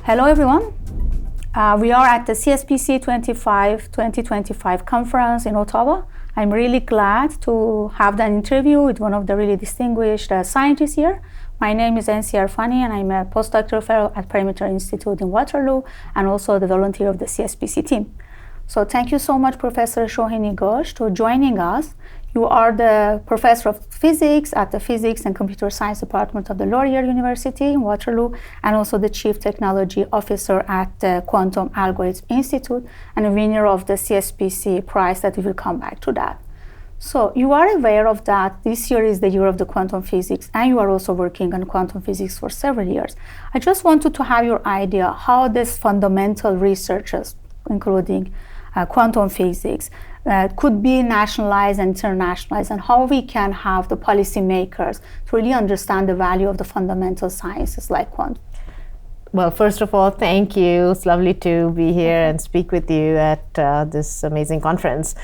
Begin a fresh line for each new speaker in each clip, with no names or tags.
Hello, everyone. We are at the CSPC 2025 conference in Ottawa. I'm really glad to have that interview with one of the really distinguished scientists here. My name is NCR Fani, and I'm a postdoctoral fellow at Perimeter Institute in Waterloo, and also the volunteer of the CSPC team. So thank you so much, Professor Shohini Ghose, for joining us. You are the professor of physics at the Physics and Computer Science Department of the Laurier University in Waterloo, and also the Chief Technology Officer at the Quantum Algorithms Institute, and a winner of the CSPC prize that we will come back to that. So you are aware of that this year is the year of the quantum physics, and you are also working on quantum physics for several years. I just wanted to have your idea how this fundamental researches, including quantum physics, could be nationalized and internationalized, and how we can have the policymakers to really understand the value of the fundamental sciences like quantum.
Well, first of all, thank you. It's lovely to be here and speak with you at this amazing conference.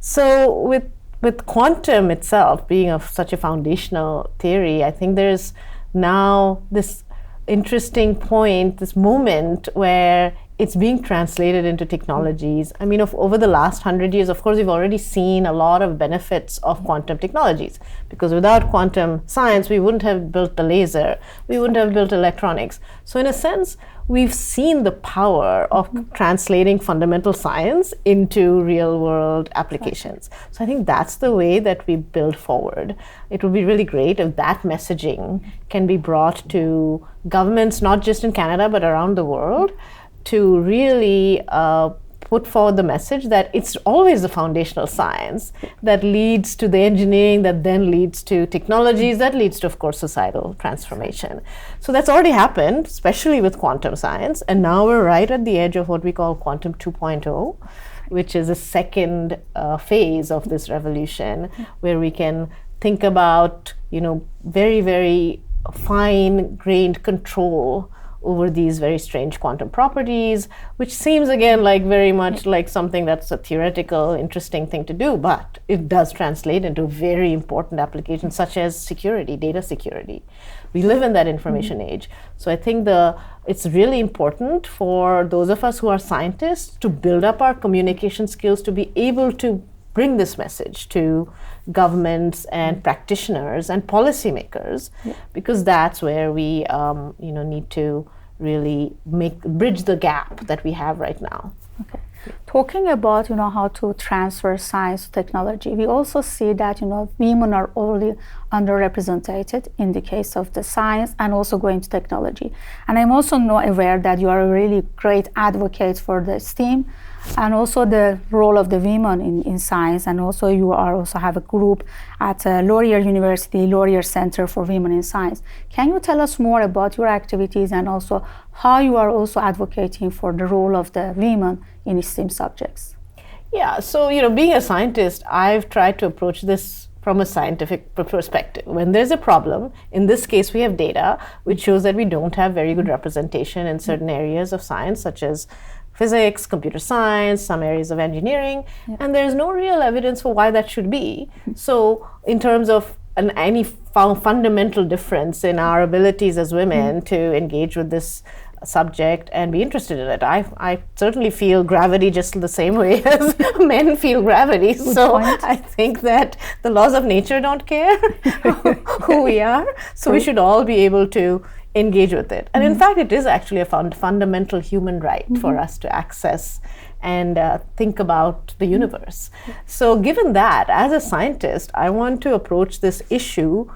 So with quantum itself being such a foundational theory, I think there's now this interesting point, this moment where it's being translated into technologies. I mean, over the last 100 years, of course, we've already seen a lot of benefits of quantum technologies, because without quantum science, we wouldn't have built the laser, we wouldn't have built electronics. So in a sense, we've seen the power of translating fundamental science into real world applications. So I think that's the way that we build forward. It would be really great if that messaging can be brought to governments, not just in Canada, but around the world, to really put forward the message that it's always the foundational science that leads to the engineering, that then leads to technologies, that leads to, of course, societal transformation. So that's already happened, especially with quantum science. And now we're right at the edge of what we call quantum 2.0, which is a second phase of this revolution, where we can think about, very, very fine-grained control over these very strange quantum properties, which seems again like very much like something that's a theoretical, interesting thing to do, but it does translate into very important applications such as security, data security. We live in that information age. So I think it's really important for those of us who are scientists to build up our communication skills to be able to bring this message to governments and practitioners and policymakers, because that's where we need to really bridge the gap that we have right now.
Okay. Talking about how to transfer science to technology, we also see that women are already underrepresented in the case of the science and also going to technology. And I'm also aware that you are a really great advocate for the STEAM and also the role of the women in science, and also you also have a group at Laurier University, Laurier Center for Women in Science. Can you tell us more about your activities and also how you are also advocating for the role of the women in STEM subjects?
Yeah, so being a scientist, I've tried to approach this from a scientific perspective. When there's a problem, in this case we have data which shows that we don't have very good representation in certain areas of science, such as physics, computer science, some areas of engineering, and there's no real evidence for why that should be. So in terms of any fundamental difference in our abilities as women to engage with this subject and be interested in it, I certainly feel gravity just the same way as men feel gravity. Good so point. I think that the laws of nature don't care who we are, so we should all be able to engage with it. And in fact, it is actually a fundamental human right for us to access and think about the universe. So given that, as a scientist, I want to approach this issue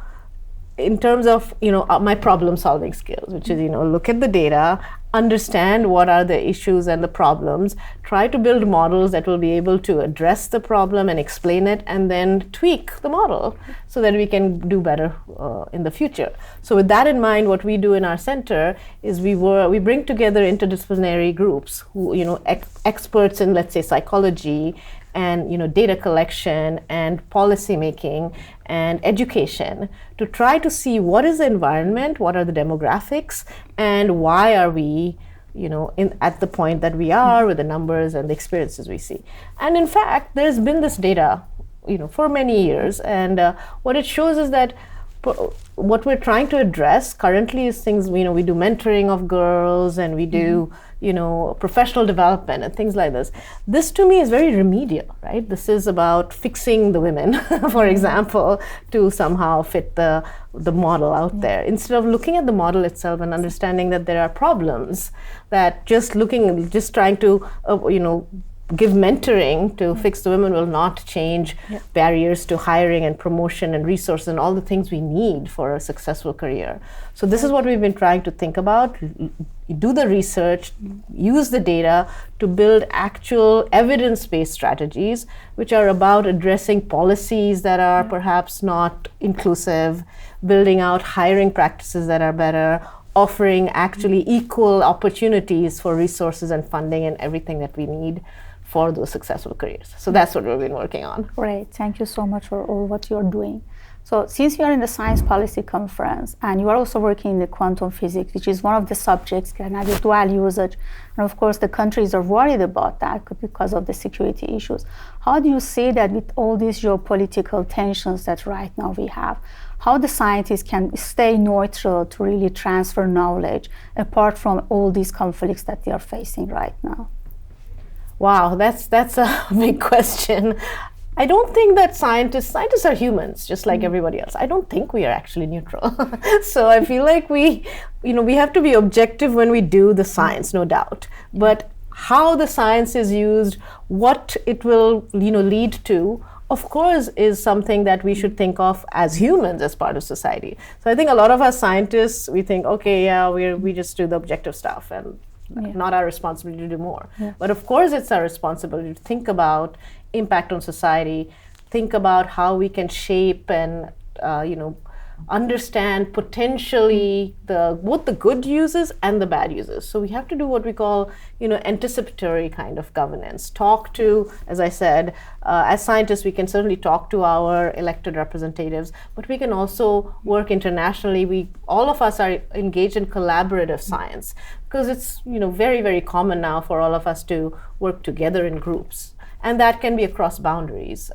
in terms of my problem solving skills, which is look at the data, understand what are the issues and the problems, try to build models that will be able to address the problem and explain it, and then tweak the model so that we can do better in the future. So with that in mind, what we do in our center is we bring together interdisciplinary groups who experts in, let's say, psychology and data collection and policy making and education, to try to see what is the environment, what are the demographics, and why are we at the point that we are with the numbers and the experiences we see. And in fact, there's been this data for many years, and what it shows is that what we're trying to address currently is things, we do mentoring of girls, and we do, professional development and things like this. This to me is very remedial, right? This is about fixing the women, for example, to somehow fit the model out there. Instead of looking at the model itself and understanding that there are problems, that just trying to, give mentoring to fix the women will not change barriers to hiring and promotion and resources and all the things we need for a successful career. So this is what we've been trying to think about, do the research, use the data to build actual evidence-based strategies, which are about addressing policies that are perhaps not inclusive, building out hiring practices that are better, offering actually equal opportunities for resources and funding and everything that we need for those successful careers. So that's what we've been working on.
Great, thank you so much for all what you're doing. So since you are in the Science Policy Conference and you are also working in the quantum physics, which is one of the subjects can have a dual usage, and of course the countries are worried about that because of the security issues. How do you see that with all these geopolitical tensions that right now we have, how the scientists can stay neutral to really transfer knowledge apart from all these conflicts that they are facing right now?
Wow, that's a big question. I don't think that scientists are humans, just like everybody else. I don't think we are actually neutral. So I feel like we have to be objective when we do the science, no doubt. But how the science is used, what it will, lead to, of course, is something that we should think of as humans, as part of society. So I think a lot of us scientists, we think, okay, yeah, we just do the objective stuff and not our responsibility to do more. But of course, it's our responsibility to think about impact on society, think about how we can shape and understand potentially both the good uses and the bad uses. So we have to do what we call anticipatory kind of governance. Talk to, as I said, as scientists we can certainly talk to our elected representatives, but we can also work internationally. All of us are engaged in collaborative science because it's very, very common now for all of us to work together in groups. And that can be across boundaries,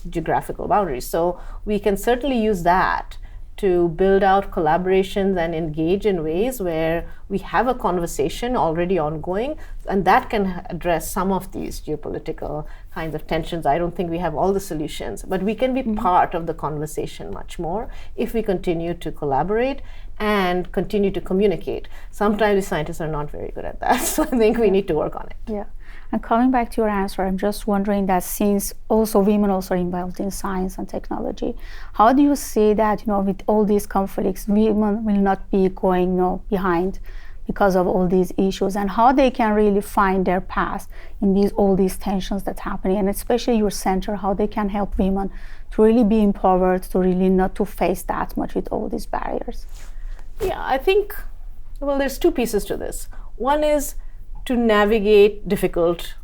geographical boundaries. So we can certainly use that to build out collaborations and engage in ways where we have a conversation already ongoing, and that can address some of these geopolitical kinds of tensions. I don't think we have all the solutions, but we can be part of the conversation much more if we continue to collaborate and continue to communicate. Sometimes scientists are not very good at that, so I think we need to work on it.
Yeah. And coming back to your answer, I'm just wondering that since also women also are involved in science and technology, how do you see that, with all these conflicts, women will not be going behind because of all these issues, and how they can really find their path in all these tensions that's happening, and especially your center, how they can help women to really be empowered, to really not to face that much with all these barriers?
Yeah, I think, there's two pieces to this. One is to navigate difficult,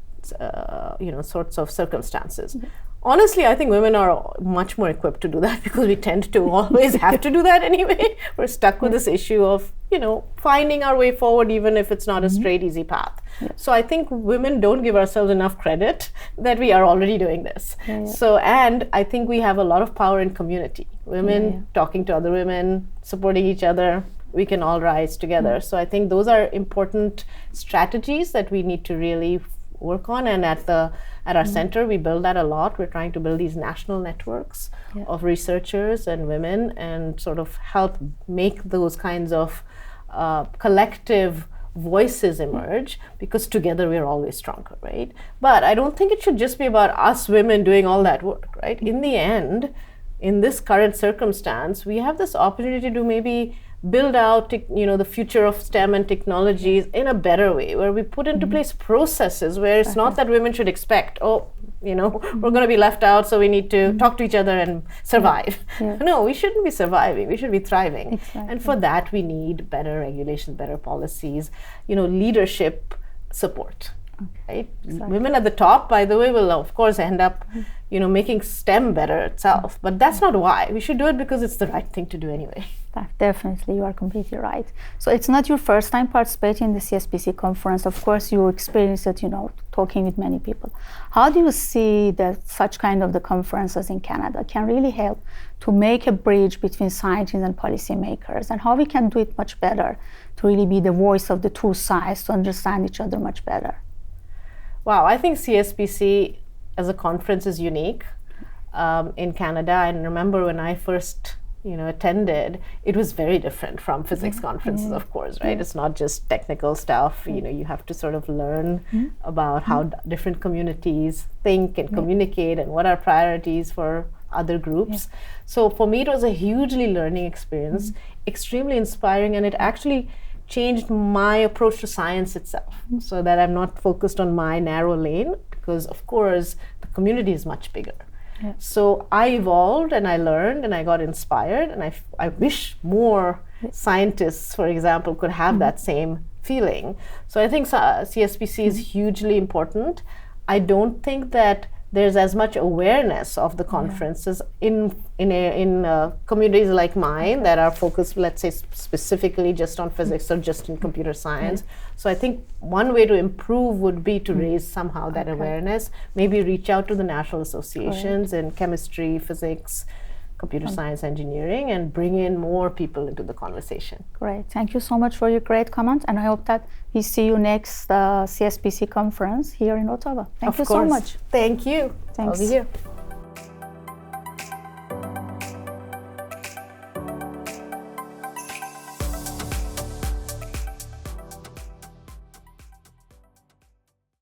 sorts of circumstances. Honestly, I think women are much more equipped to do that because we tend to always have to do that anyway. We're stuck with this issue of, finding our way forward, even if it's not a straight, easy path. So I think women don't give ourselves enough credit that we are already doing this. So, and I think we have a lot of power in community. Women talking to other women, supporting each other, we can all rise together. So I think those are important strategies that we need to really work on, and at our center we build that a lot. We're trying to build these national networks of researchers and women and sort of help make those kinds of collective voices emerge, because together we're always stronger, right? But I don't think it should just be about us women doing all that work, right? In the end, in this current circumstance, we have this opportunity to maybe build out, the future of STEM and technologies in a better way, where we put into place processes where it's not that women should expect, we're going to be left out, so we need to talk to each other and survive. No, we shouldn't be surviving, we should be thriving.
Exactly.
And for that, we need better regulations, better policies, leadership support. right?
Exactly.
Women at the top, by the way, will of course end up, making STEM better itself. But that's not why. We should do it because it's the right thing to do anyway.
Definitely, you are completely right. So it's not your first time participating in the CSPC conference. Of course, you experienced it, talking with many people. How do you see that such kind of the conferences in Canada can really help to make a bridge between scientists and policymakers, and how we can do it much better to really be the voice of the two sides to understand each other much better?
Wow, I think CSPC as a conference is unique in Canada. I remember when I first attended, it was very different from physics conferences, of course, right? It's not just technical stuff. You have to sort of learn about how different communities think and communicate and what are priorities for other groups. So for me, it was a hugely learning experience, extremely inspiring, and it actually changed my approach to science itself, so that I'm not focused on my narrow lane, because of course the community is much bigger. Yeah. So I evolved and I learned and I got inspired, and I wish more scientists, for example, could have that same feeling. So I think CSPC is hugely important. I don't think that there's as much awareness of the conferences in communities like mine that are focused, let's say, specifically just on physics or just in computer science. So I think one way to improve would be to raise somehow that awareness, maybe reach out to the national associations in chemistry, physics, computer science, engineering, and bring in more people into the conversation.
Great. Thank you so much for your great comment, and I hope that we see you next CSPC conference here in Ottawa. Thank you so much.
Thank you.
Thanks.
I'll be here.